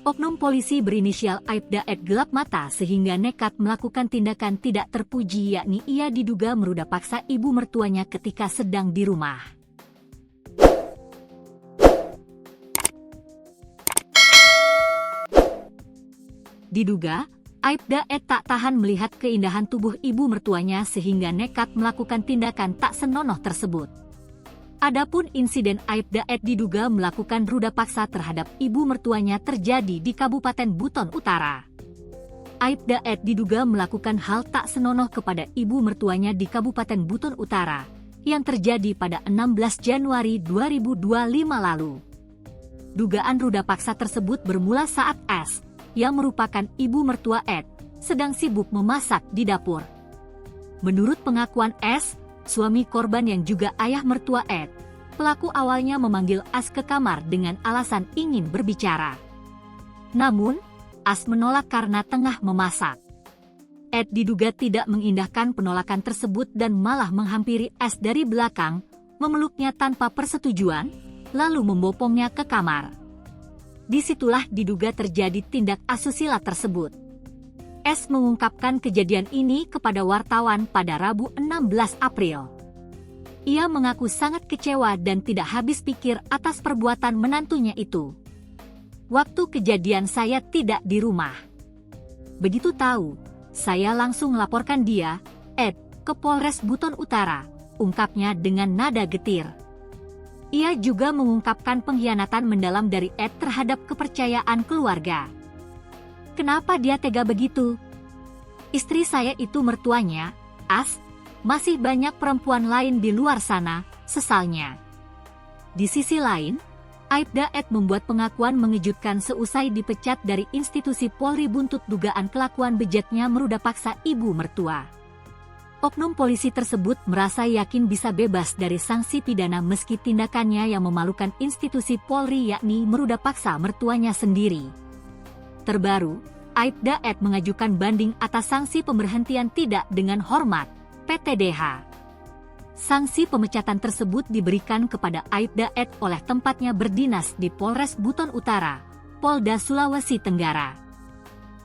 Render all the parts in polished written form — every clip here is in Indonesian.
Oknum polisi berinisial Aibda Ed gelap mata sehingga nekat melakukan tindakan tidak terpuji, yakni ia diduga meruda paksa ibu mertuanya ketika sedang di rumah. Diduga, Aibda Ed tak tahan melihat keindahan tubuh ibu mertuanya sehingga nekat melakukan tindakan tak senonoh tersebut. Adapun insiden Aibda Ed diduga melakukan ruda paksa terhadap ibu mertuanya terjadi di Kabupaten Buton Utara. Aibda Ed diduga melakukan hal tak senonoh kepada ibu mertuanya di Kabupaten Buton Utara yang terjadi pada 16 Januari 2025 lalu. Dugaan ruda paksa tersebut bermula saat S, yang merupakan ibu mertua Ed, sedang sibuk memasak di dapur. Menurut pengakuan S, suami korban yang juga ayah mertua Ed, pelaku awalnya memanggil As ke kamar dengan alasan ingin berbicara. Namun, As menolak karena tengah memasak. Ed diduga tidak mengindahkan penolakan tersebut dan malah menghampiri S dari belakang, memeluknya tanpa persetujuan, lalu membopongnya ke kamar. Disitulah diduga terjadi tindak asusila tersebut. S mengungkapkan kejadian ini kepada wartawan pada Rabu 16 April. Ia mengaku sangat kecewa dan tidak habis pikir atas perbuatan menantunya itu. Waktu kejadian saya tidak di rumah. Begitu tahu, saya langsung laporkan dia, Ed, ke Polres Buton Utara, ungkapnya dengan nada getir. Ia juga mengungkapkan pengkhianatan mendalam dari Ed terhadap kepercayaan keluarga. Kenapa dia tega begitu? Istri saya itu mertuanya, As, masih banyak perempuan lain di luar sana, sesalnya. Di sisi lain, Aibda Ed membuat pengakuan mengejutkan seusai dipecat dari institusi Polri buntut dugaan kelakuan bejatnya meruda paksa ibu mertua. Oknum polisi tersebut merasa yakin bisa bebas dari sanksi pidana meski tindakannya yang memalukan institusi Polri, yakni meruda paksa mertuanya sendiri. Terbaru, Aibda Ed mengajukan banding atas sanksi pemberhentian tidak dengan hormat, PTDH. Sanksi pemecatan tersebut diberikan kepada Aibda Ed oleh tempatnya berdinas di Polres Buton Utara, Polda Sulawesi Tenggara.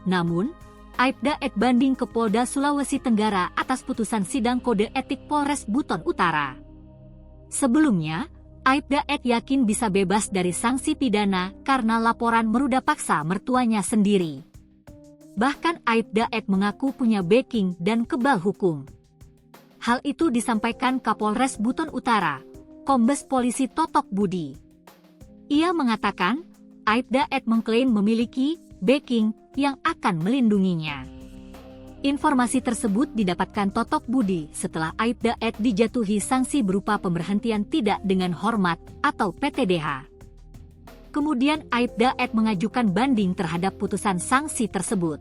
Namun, Aibda Ed banding ke Polda Sulawesi Tenggara atas putusan sidang kode etik Polres Buton Utara. Sebelumnya, Aibda Ed yakin bisa bebas dari sanksi pidana karena laporan meruda paksa mertuanya sendiri. Bahkan Aibda Ed mengaku punya backing dan kebal hukum. Hal itu disampaikan Kapolres Buton Utara, Kombes Polisi Totok Budi. Ia mengatakan, Aibda Ed mengklaim memiliki backing yang akan melindunginya. Informasi tersebut didapatkan Totok Budi setelah Aibda Ed dijatuhi sanksi berupa pemberhentian tidak dengan hormat atau PTDH. Kemudian Aibda Ed mengajukan banding terhadap putusan sanksi tersebut.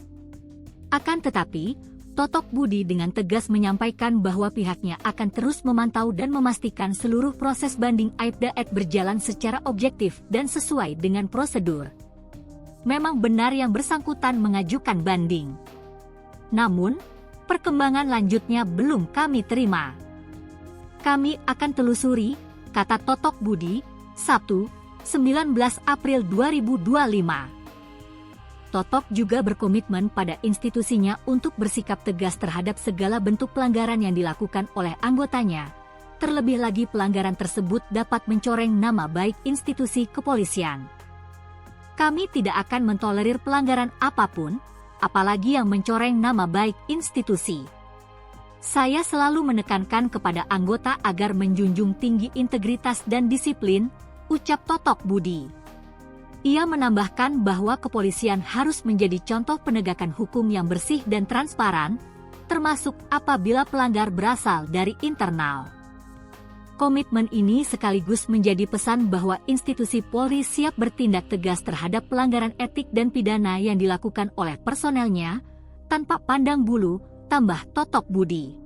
Akan tetapi, Totok Budi dengan tegas menyampaikan bahwa pihaknya akan terus memantau dan memastikan seluruh proses banding Aibda Ed berjalan secara objektif dan sesuai dengan prosedur. Memang benar yang bersangkutan mengajukan banding. Namun, perkembangan lanjutnya belum kami terima. Kami akan telusuri, kata Totok Budi, Sabtu, 19 April 2025. Totok juga berkomitmen pada institusinya untuk bersikap tegas terhadap segala bentuk pelanggaran yang dilakukan oleh anggotanya. Terlebih lagi pelanggaran tersebut dapat mencoreng nama baik institusi kepolisian. Kami tidak akan mentolerir pelanggaran apapun, apalagi yang mencoreng nama baik institusi. Saya selalu menekankan kepada anggota agar menjunjung tinggi integritas dan disiplin, ucap Totok Budi. Ia menambahkan bahwa kepolisian harus menjadi contoh penegakan hukum yang bersih dan transparan, termasuk apabila pelanggar berasal dari internal. Komitmen ini sekaligus menjadi pesan bahwa institusi Polri siap bertindak tegas terhadap pelanggaran etik dan pidana yang dilakukan oleh personelnya, tanpa pandang bulu, tambah Totok Budi.